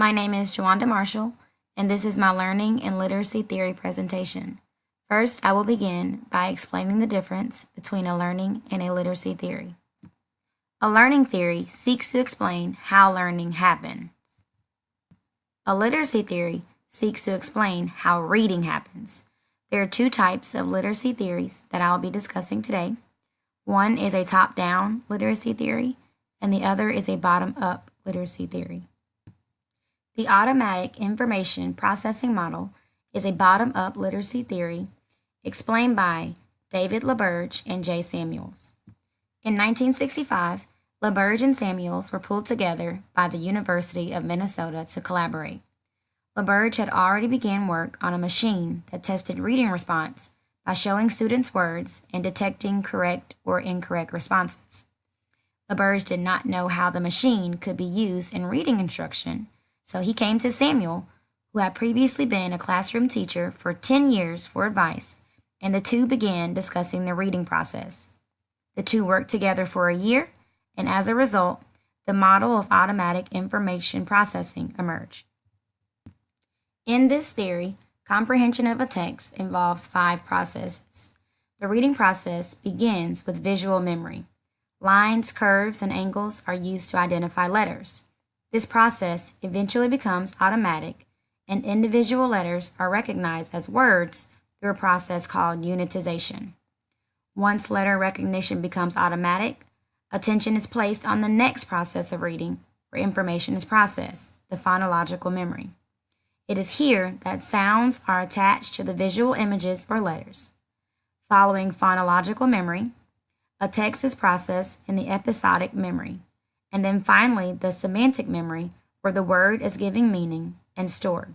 My name is Jawanda Marshall, and this is my Learning and Literacy Theory presentation. First, I will begin by explaining the difference between a learning and a literacy theory. A learning theory seeks to explain how learning happens. A literacy theory seeks to explain how reading happens. There are two types of literacy theories that I will be discussing today. One is a top-down literacy theory, and the other is a bottom-up literacy theory. The automatic information processing model is a bottom-up literacy theory explained by David LaBerge and J. Samuels. In 1965, LaBerge and Samuels were pulled together by the University of Minnesota to collaborate. LaBerge had already begun work on a machine that tested reading response by showing students words and detecting correct or incorrect responses. LaBerge did not know how the machine could be used in reading instruction, so he came to Samuel, who had previously been a classroom teacher for 10 years, for advice, and the two began discussing the reading process. The two worked together for a year, and as a result, the model of automatic information processing emerged. In this theory, comprehension of a text involves 5 processes. The reading process begins with visual memory. Lines, curves, and angles are used to identify letters. This process eventually becomes automatic, and individual letters are recognized as words through a process called unitization. Once letter recognition becomes automatic, attention is placed on the next process of reading, where information is processed, the phonological memory. It is here that sounds are attached to the visual images or letters. Following phonological memory, a text is processed in the episodic memory, and then finally the semantic memory, where the word is given meaning and stored.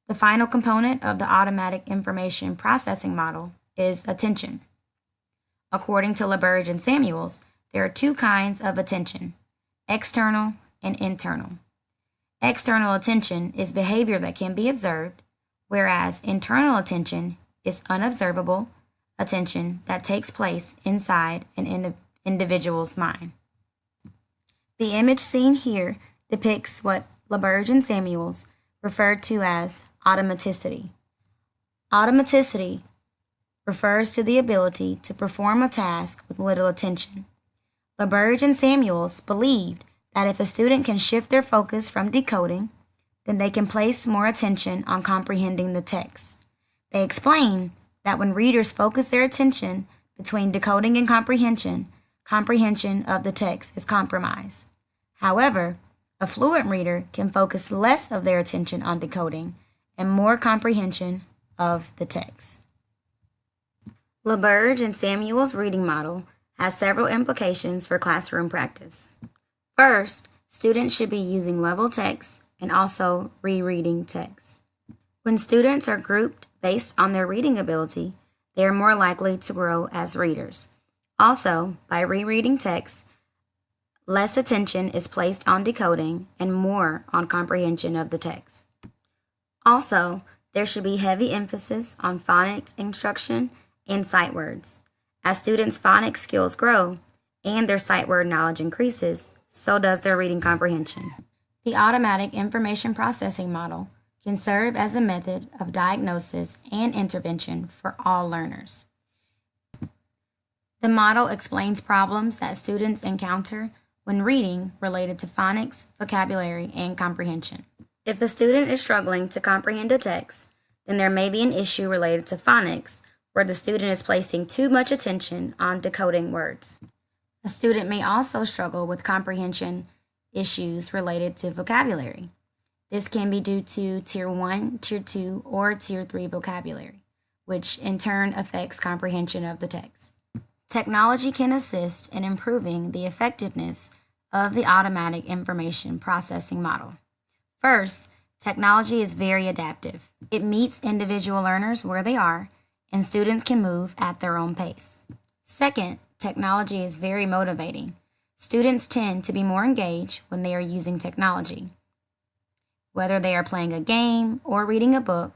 The final component of the automatic information processing model is attention. According to LaBerge and Samuels, there are 2 kinds of attention, external and internal. External attention is behavior that can be observed, whereas internal attention is unobservable attention that takes place inside an individual's mind. The image seen here depicts what LaBerge and Samuels referred to as automaticity. Automaticity refers to the ability to perform a task with little attention. LaBerge and Samuels believed that if a student can shift their focus from decoding, then they can place more attention on comprehending the text. They explain that when readers focus their attention between decoding and comprehension of the text is compromised. However, a fluent reader can focus less of their attention on decoding and more comprehension of the text. LaBerge and Samuel's reading model has several implications for classroom practice. First, students should be using level text and also rereading text. When students are grouped based on their reading ability, they are more likely to grow as readers. Also, by rereading text, less attention is placed on decoding and more on comprehension of the text. Also, there should be heavy emphasis on phonics instruction and sight words. As students' phonics skills grow and their sight word knowledge increases, so does their reading comprehension. The automatic information processing model can serve as a method of diagnosis and intervention for all learners. The model explains problems that students encounter when reading related to phonics, vocabulary, and comprehension. If a student is struggling to comprehend a text, then there may be an issue related to phonics where the student is placing too much attention on decoding words. A student may also struggle with comprehension issues related to vocabulary. This can be due to Tier 1, Tier 2, or Tier 3 vocabulary, which in turn affects comprehension of the text. Technology can assist in improving the effectiveness of the automatic information processing model. First, technology is very adaptive. It meets individual learners where they are, and students can move at their own pace. Second, technology is very motivating. Students tend to be more engaged when they are using technology. Whether they are playing a game or reading a book,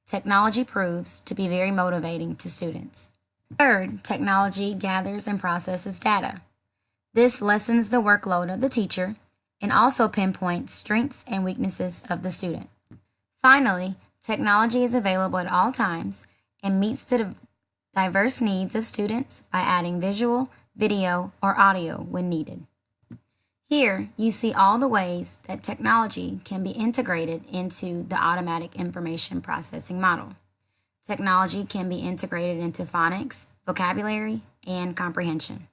technology proves to be very motivating to students. Third, technology gathers and processes data. This lessens the workload of the teacher and also pinpoint strengths and weaknesses of the student. Finally, technology is available at all times and meets the diverse needs of students by adding visual, video, or audio when needed. Here, you see all the ways that technology can be integrated into the automatic information processing model. Technology can be integrated into phonics, vocabulary, and comprehension.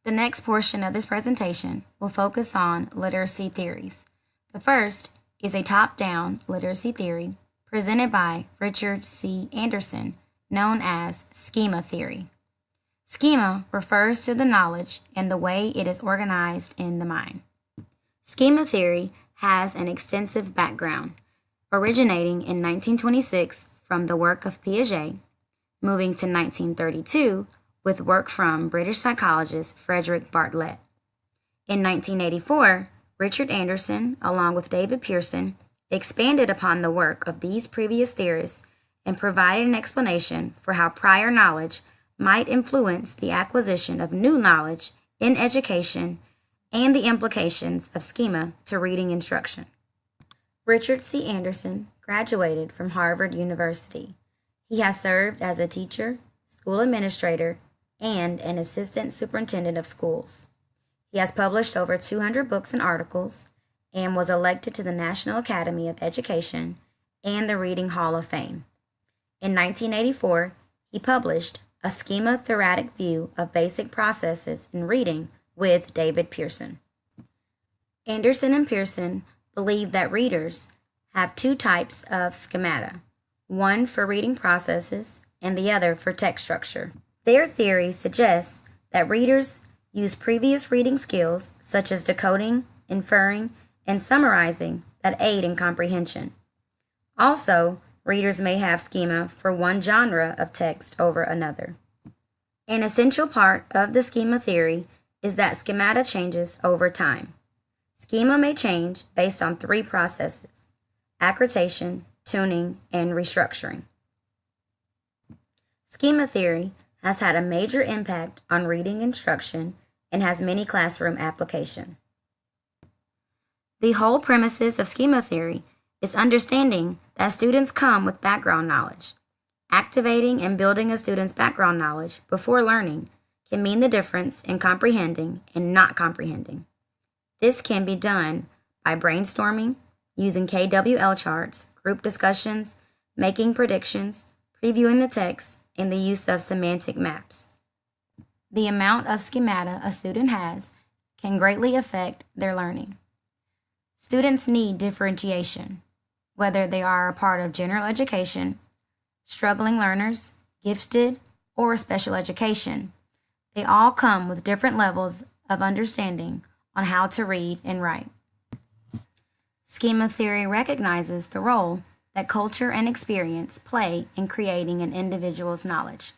The next portion of this presentation will focus on literacy theories. The first is a top-down literacy theory presented by Richard C. Anderson, known as schema theory. Schema refers to the knowledge and the way it is organized in the mind. Schema theory has an extensive background, originating in 1926 from the work of Piaget, moving to 1932 with work from British psychologist Frederick Bartlett. In 1984, Richard Anderson, along with David Pearson, expanded upon the work of these previous theorists and provided an explanation for how prior knowledge might influence the acquisition of new knowledge in education and the implications of schema to reading instruction. Richard C. Anderson graduated from Harvard University. He has served as a teacher, school administrator, and an assistant superintendent of schools. He has published over 200 books and articles and was elected to the National Academy of Education and the Reading Hall of Fame. In 1984, he published A Schema-Theoretic View of Basic Processes in Reading with David Pearson. Anderson and Pearson believe that readers have two types of schemata, one for reading processes and the other for text structure. Their theory suggests that readers use previous reading skills such as decoding, inferring, and summarizing that aid in comprehension. Also, readers may have schema for one genre of text over another. An essential part of the schema theory is that schemata changes over time. Schema may change based on three processes: accretation, tuning, and restructuring. Schema theory has had a major impact on reading instruction and has many classroom application. The whole premises of schema theory is understanding that students come with background knowledge. Activating and building a student's background knowledge before learning can mean the difference in comprehending and not comprehending. This can be done by brainstorming, using KWL charts, group discussions, making predictions, previewing the text, and the use of semantic maps. The amount of schemata a student has can greatly affect their learning. Students need differentiation, whether they are a part of general education, struggling learners, gifted, or special education. They all come with different levels of understanding on how to read and write. Schema theory recognizes the role that culture and experience play in creating an individual's knowledge.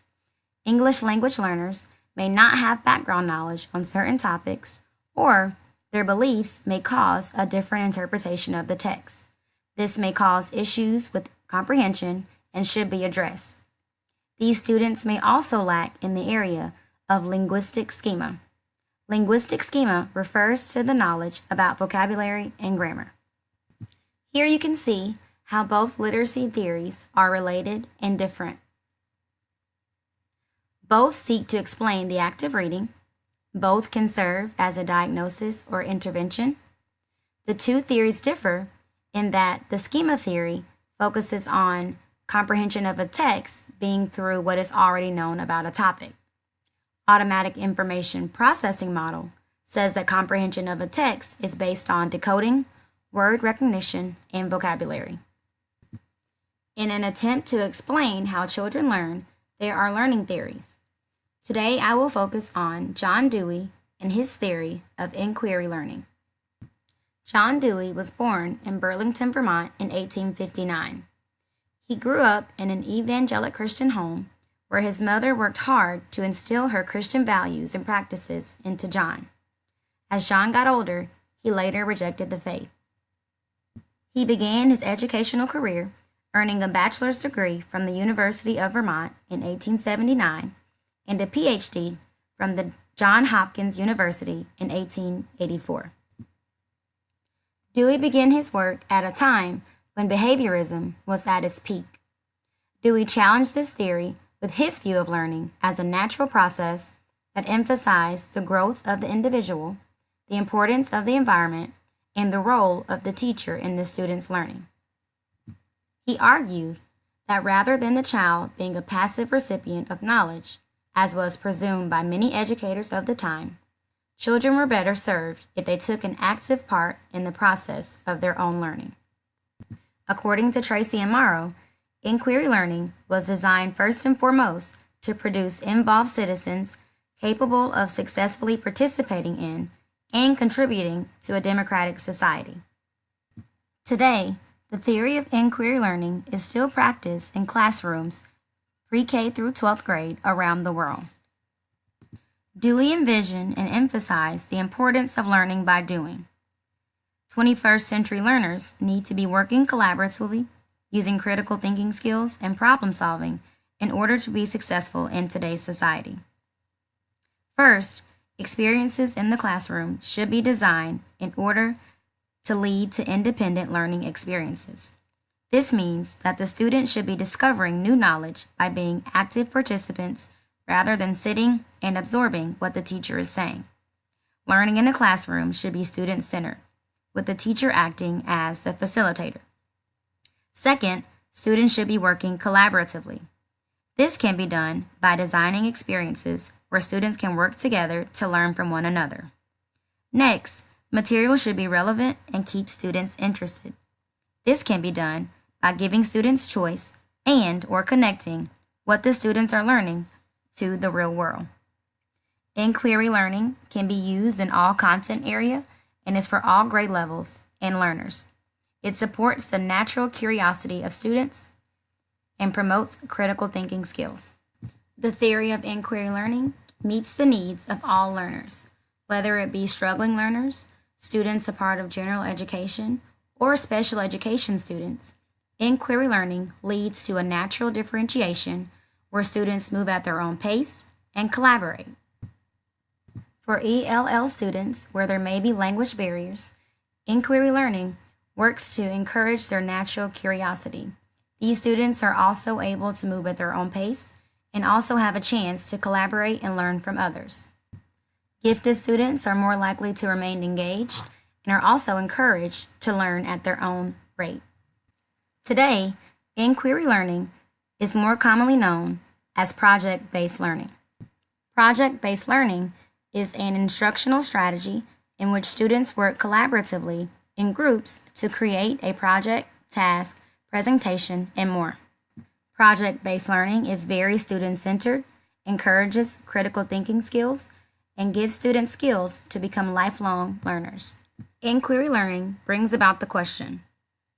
English language learners may not have background knowledge on certain topics, or their beliefs may cause a different interpretation of the text. This may cause issues with comprehension and should be addressed. These students may also lack in the area of linguistic schema. Linguistic schema refers to the knowledge about vocabulary and grammar. Here you can see how both literacy theories are related and different. Both seek to explain the act of reading. Both can serve as a diagnosis or intervention. The two theories differ in that the schema theory focuses on comprehension of a text being through what is already known about a topic. Automatic information processing model says that comprehension of a text is based on decoding, word recognition, and vocabulary. In an attempt to explain how children learn, there are learning theories. Today, I will focus on John Dewey and his theory of inquiry learning. John Dewey was born in Burlington, Vermont in 1859. He grew up in an evangelical Christian home where his mother worked hard to instill her Christian values and practices into John. As John got older, he later rejected the faith. He began his educational career earning a bachelor's degree from the University of Vermont in 1879 and a PhD from the Johns Hopkins University in 1884. Dewey began his work at a time when behaviorism was at its peak. Dewey challenged this theory with his view of learning as a natural process that emphasized the growth of the individual, the importance of the environment, and the role of the teacher in the student's learning. He argued that rather than the child being a passive recipient of knowledge, as was presumed by many educators of the time, children were better served if they took an active part in the process of their own learning. According to Tracy and Morrow, inquiry learning was designed first and foremost to produce involved citizens capable of successfully participating in and contributing to a democratic society. Today, the theory of inquiry learning is still practiced in classrooms pre-K through 12th grade around the world. Dewey envisioned and emphasized the importance of learning by doing. 21st century learners need to be working collaboratively, using critical thinking skills and problem solving in order to be successful in today's society. First, experiences in the classroom should be designed in order to lead to independent learning experiences. This means that the student should be discovering new knowledge by being active participants rather than sitting and absorbing what the teacher is saying. Learning in a classroom should be student-centered, with the teacher acting as the facilitator. Second, students should be working collaboratively. This can be done by designing experiences where students can work together to learn from one another. Next, material should be relevant and keep students interested. This can be done by giving students choice and/or connecting what the students are learning to the real world. Inquiry learning can be used in all content area and is for all grade levels and learners. It supports the natural curiosity of students and promotes critical thinking skills. The theory of inquiry learning meets the needs of all learners, whether it be struggling learners, students a part of general education, or special education students. Inquiry learning leads to a natural differentiation where students move at their own pace and collaborate. For ELL students, where there may be language barriers, inquiry learning works to encourage their natural curiosity. These students are also able to move at their own pace and also have a chance to collaborate and learn from others. Gifted students are more likely to remain engaged and are also encouraged to learn at their own rate. Today, inquiry learning is more commonly known as project-based learning. Project-based learning is an instructional strategy in which students work collaboratively in groups to create a project, task, presentation, and more. Project-based learning is very student-centered, encourages critical thinking skills, and gives students skills to become lifelong learners. Inquiry learning brings about the question,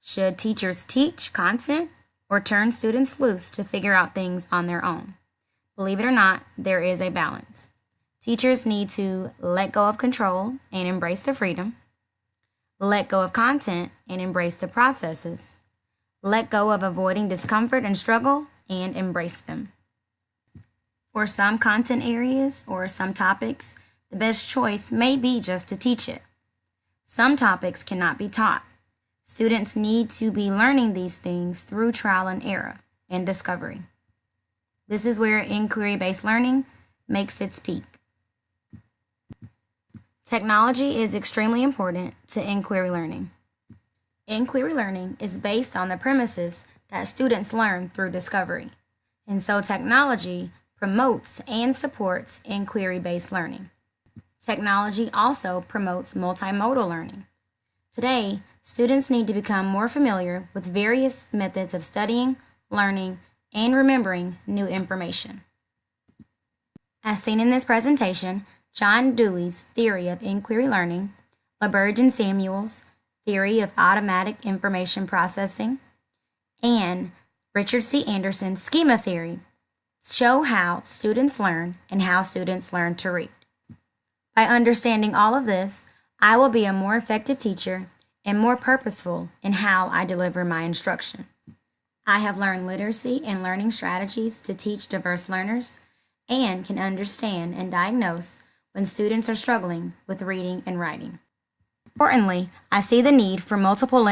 should teachers teach content or turn students loose to figure out things on their own? Believe it or not, there is a balance. Teachers need to let go of control and embrace the freedom, let go of content and embrace the processes, let go of avoiding discomfort and struggle and embrace them. For some content areas or some topics, the best choice may be just to teach it. Some topics cannot be taught. Students need to be learning these things through trial and error and discovery. This is where inquiry-based learning makes its peak. Technology is extremely important to inquiry learning. Inquiry learning is based on the premises that students learn through discovery, and so technology promotes and supports inquiry-based learning. Technology also promotes multimodal learning. Today, students need to become more familiar with various methods of studying, learning, and remembering new information. As seen in this presentation, John Dewey's theory of inquiry learning, LaBerge and Samuel's theory of automatic information processing, and Richard C. Anderson's schema theory show how students learn and how students learn to read. By understanding all of this, I will be a more effective teacher and more purposeful in how I deliver my instruction. I have learned literacy and learning strategies to teach diverse learners and can understand and diagnose when students are struggling with reading and writing. Importantly, I see the need for multiple